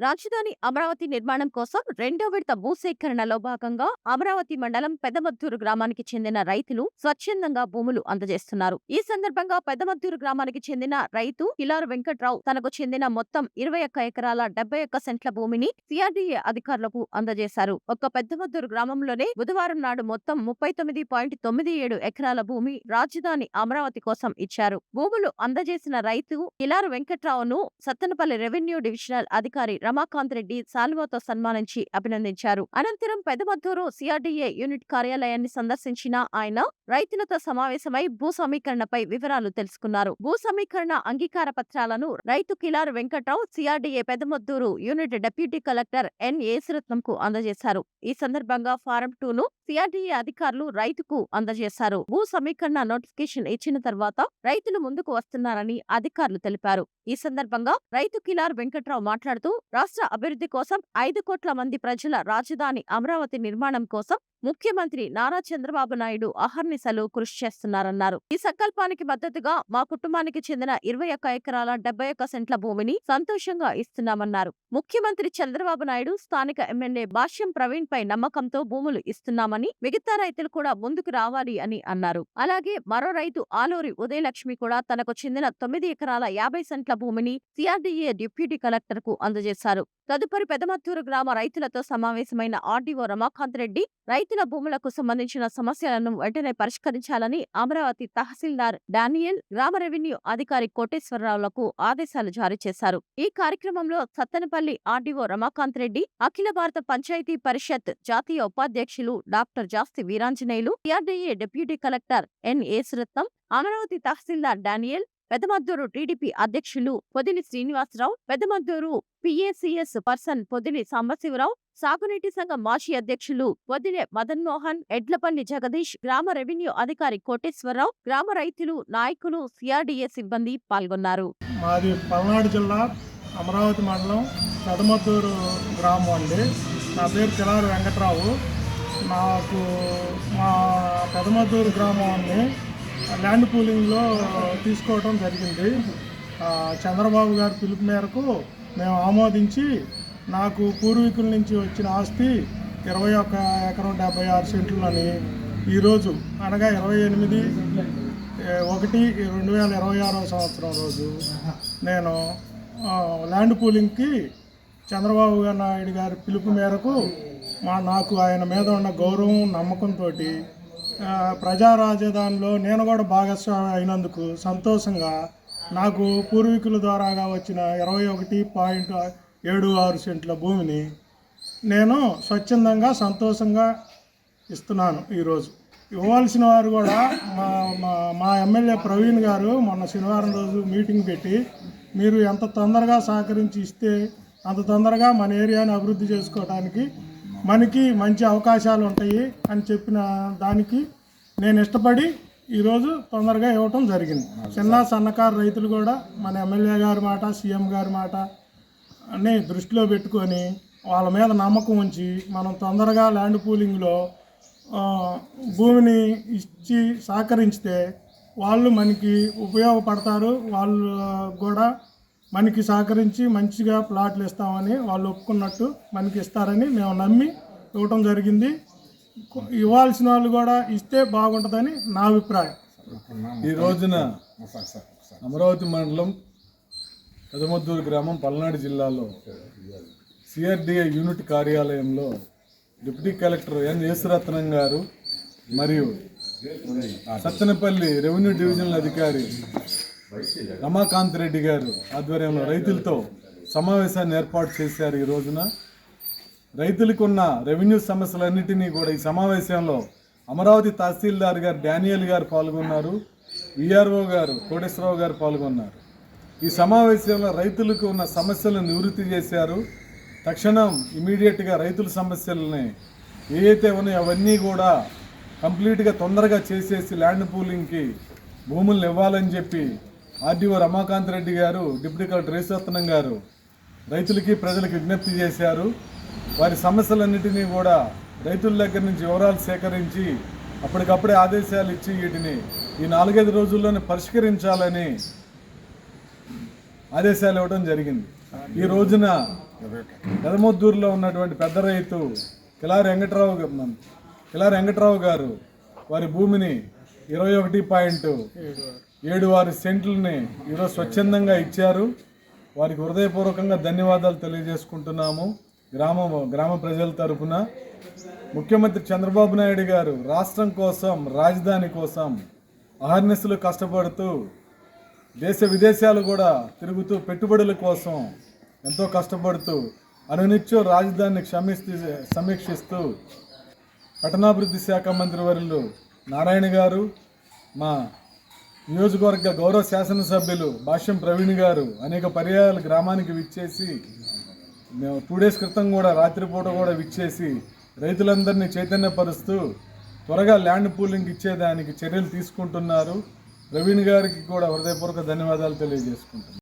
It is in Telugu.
రాజధాని అమరావతి నిర్మాణం కోసం రెండో విడత భూసేకరణలో భాగంగా అమరావతి మండలం పెదమద్దూరు గ్రామానికి చెందిన రైతులు స్వచ్ఛందంగా భూములు అందజేస్తున్నారు. ఈ సందర్భంగా పెదమద్దూరు గ్రామానికి చెందిన రైతు కిలారు వెంకట్రావు తనకు చెందిన మొత్తం 21 ఎకరాల 71 సెంట్ల భూమిని సిఆర్డీఏ అధికారులకు అందజేశారు. ఒక్క పెద్దమద్దూరు గ్రామంలోనే బుధవారం నాడు మొత్తం 39.97 ఎకరాల భూమి రాజధాని అమరావతి కోసం ఇచ్చారు. భూములు అందజేసిన రైతు కిలారు వెంకట్రావును సత్తెనపల్లి రెవెన్యూ డివిజనల్ అధికారి రమాకాంత్ రెడ్డి శాలువాతో సన్మానించి అభినందించారు. అనంతరం పెదమద్దూరు సిఆర్డీఏ యూనిట్ కార్యాలయాన్ని సందర్శించిన ఆయన రైతులతో సమావేశమై భూ సమీకరణపై వివరాలు తెలుసుకున్నారు. భూ సమీకరణ అంగీకార పత్రాలను రైతు Kilaru Venkatrao CRDA Pedamaddur unit deputy collector N యేసురత్నంకు అందజేశారు. ఈ సందర్భంగా ఫారం 2 ను సిఆర్డీఏ అధికారులు రైతుకు అందజేశారు. భూ సమీకరణ నోటిఫికేషన్ ఇచ్చిన తర్వాత రైతులు ముందుకు వస్తున్నారని అధికారులు తెలిపారు. ఈ సందర్భంగా రైతు కిలార్ వెంకట్రావు మాట్లాడుతూ రాష్ట్ర అభివృద్ధి కోసం 5 కోట్ల మంది ప్రజల రాజధాని అమరావతి నిర్మాణం కోసం ముఖ్యమంత్రి నారా చంద్రబాబు నాయుడు అహర్నిశలు కృషి చేస్తున్నారన్నారు. ఈ సంకల్పానికి మద్దతుగా మా కుటుంబానికి చెందిన 21 ఎకరాల 71 సెంట్ల భూమిని సంతోషంగా ఇస్తున్నామన్నారు. ముఖ్యమంత్రి చంద్రబాబు నాయుడు స్థానిక ఎమ్మెల్యే భాష్యం ప్రవీణ్ పై నమ్మకంతో భూములు ఇస్తున్నామని, మిగతా రైతులు కూడా ముందుకు రావాలి అని అన్నారు. అలాగే మరో రైతు ఆలూరి ఉదయలక్ష్మి కూడా తనకు చెందిన 9 ఎకరాల 50 సెంట్ల భూమిని సిఆర్డీఏ డిప్యూటీ కలెక్టర్ కు అందజేశారు. తదుపరి పెదమత్తూరు గ్రామ రైతులతో సమావేశమైన ఆర్డీఓ రమాకాంత్ రెడ్డి రైతుల భూములకు సంబంధించిన సమస్యలను వెంటనే పరిష్కరించాలని అమరావతి తహసీల్దార్ డానియల్, గ్రామ రెవెన్యూ అధికారి కోటేశ్వరరావులకు ఆదేశాలు జారీ చేశారు. ఈ కార్యక్రమంలో సత్తెనపల్లి ఆర్డీఓ రమాకాంత్ రెడ్డి, అఖిల భారత పంచాయతీ పరిషత్ జాతీయ ఉపాధ్యక్షులు doctor Jasti Veeranjaneyulu, CRDA deputy collector N Yesuratnam, Amaravati tahsildar Daniel, Pedamaddur TDP అధ్యక్షులు పొదిలి శ్రీనివాసరావు, పెదమద్దూరు పిఏసిఎస్ పర్సన్ పొదిలి సాంబశివరావు, సాగునీటి సంఘం మాజీ అధ్యక్షులు పొదిలె మదన్ మోహన్, ఎడ్లపల్లి జగదీష్, గ్రామ రెవెన్యూ అధికారి కోటేశ్వరరావు, గ్రామ రైతులు, నాయకులు, సిఆర్డీఏ సిబ్బంది పాల్గొన్నారు. మాది పల్నాడు జిల్లా అమరావతి మండలం పెదమద్దూరు గ్రామం అండి. నా పేరు కిలారు వెంకట్రావు. నాకు మా పెదమద్దూరు గ్రామాన్ని ల్యాండ్ పూలింగ్లో తీసుకోవడం జరిగింది. చంద్రబాబు గారి పిలుపు మేరకు మేము ఆమోదించి నాకు పూర్వీకుల నుంచి వచ్చిన ఆస్తి 21 ఎకరం 76 సెంట్లని ఈరోజు అనగా 28/1/2026 సంవత్సరం రోజు నేను ల్యాండ్ పూలింగ్కి చంద్రబాబు నాయుడు గారి పిలుపు మేరకు నాకు ఆయన మీద ఉన్న గౌరవం, నమ్మకంతో ప్రజా రాజధానిలో నేను కూడా భాగస్వామి అయినందుకు సంతోషంగా నాకు పూర్వీకుల ద్వారాగా వచ్చిన 21.76 సెంట్ల భూమిని నేను స్వచ్ఛందంగా సంతోషంగా ఇస్తున్నాను. ఈరోజు ఇవ్వాల్సిన వారు కూడా మా ఎమ్మెల్యే ప్రవీణ్ గారు మొన్న శనివారం రోజు మీటింగ్ పెట్టి మీరు ఎంత తొందరగా సహకరించి ఇస్తే అంత తొందరగా మన ఏరియాని అభివృద్ధి చేసుకోవడానికి మనకి మంచి అవకాశాలు ఉంటాయి అని చెప్పిన దానికి నేను ఇష్టపడి ఈరోజు తొందరగా ఇవ్వటం జరిగింది. చిన్న సన్నకారు రైతులు కూడా మన ఎమ్మెల్యే గారి మాట, సీఎం గారి మాట అన్నీ దృష్టిలో పెట్టుకొని వాళ్ళ మీద నమ్మకం ఉంచి మనం తొందరగా ల్యాండ్ పూలింగ్లో భూమిని ఇచ్చి సహకరించితే వాళ్ళు మనకి ఉపయోగపడతారు. వాళ్ళు కూడా మనకి సహకరించి మంచిగా ప్లాట్లు ఇస్తామని వాళ్ళు ఒప్పుకున్నట్టు మనకి ఇస్తారని మేము నమ్మి ఇవ్వటం జరిగింది. ఇవ్వాల్సిన వాళ్ళు కూడా ఇస్తే బాగుంటుందని నా అభిప్రాయం. ఈ రోజున అమరావతి మండలం పెదమద్దూరు గ్రామం పల్నాడు జిల్లాలో సిఆర్డీఏ యూనిట్ కార్యాలయంలో డిప్యూటీ కలెక్టర్ ఎన్ యేసురత్నం గారు మరియు సత్తెనపల్లి రెవెన్యూ డివిజనల్ అధికారి రమాకాంత్ రెడ్డి గారు ఆధ్వర్యంలో రైతులతో సమావేశాన్ని ఏర్పాటు చేశారు. ఈ రోజున రైతులకు ఉన్న రెవెన్యూ సమస్యలన్నింటినీ కూడా ఈ సమావేశంలో అమరావతి తహసీల్దార్ గారు డానియల్ గారు పాల్గొన్నారు, విఆర్ఓ గారు కోటేశ్వరరావు గారు పాల్గొన్నారు. ఈ సమావేశంలో రైతులకు ఉన్న సమస్యలను నివృత్తి చేశారు. తక్షణం ఇమీడియట్గా రైతుల సమస్యలని ఏవైతే ఉన్నాయో అవన్నీ కూడా కంప్లీట్గా తొందరగా చేసేసి ల్యాండ్ పూలింగ్కి భూములను ఇవ్వాలని చెప్పి ఆర్డీఓ రమాకాంత్ రెడ్డి గారు, డిప్యూటీ కలెక్టర్ యేసురత్నం గారు రైతులకి ప్రజలకు విజ్ఞప్తి చేశారు. వారి సమస్యలన్నింటినీ కూడా రైతుల దగ్గర నుంచి వివరాలు సేకరించి అప్పటికప్పుడే ఆదేశాలు ఇచ్చి వీటిని ఈ 4-5 రోజుల్లోనే పరిష్కరించాలని ఆదేశాలు ఇవ్వడం జరిగింది. ఈ రోజున పెదమొద్దూరులో ఉన్నటువంటి పెద్ద రైతు కిలారి వెంకట్రావు గారు వారి భూమిని 21.76 సెంట్లని ఈరోజు స్వచ్ఛందంగా ఇచ్చారు. వారికి హృదయపూర్వకంగా ధన్యవాదాలు తెలియజేసుకుంటున్నాము గ్రామ ప్రజల తరపున. ముఖ్యమంత్రి చంద్రబాబు నాయుడు గారు రాష్ట్రం కోసం, రాజధాని కోసం అహర్నిశలు కష్టపడుతూ దేశ విదేశాలు కూడా తిరుగుతూ పెట్టుబడుల కోసం ఎంతో కష్టపడుతూ అనునిత్యం రాజధానిని సమీక్షిస్తూ పట్టణాభివృద్ధి శాఖ మంత్రివర్యులు నారాయణ గారు, మా నియోజకవర్గ గౌరవ శాసనసభ్యులు భాష్యం ప్రవీణ్ గారు అనేక పర్యాయాలు గ్రామానికి విచ్చేసి 2 days క్రితం కూడా రాత్రిపూట కూడా విచ్చేసి రైతులందరినీ చైతన్యపరుస్తూ త్వరగా ల్యాండ్ పూలింగ్ ఇచ్చేదానికి చర్యలు తీసుకుంటున్నారు. ప్రవీణ్ గారికి కూడా హృదయపూర్వక ధన్యవాదాలు తెలియజేసుకుంటున్నాను.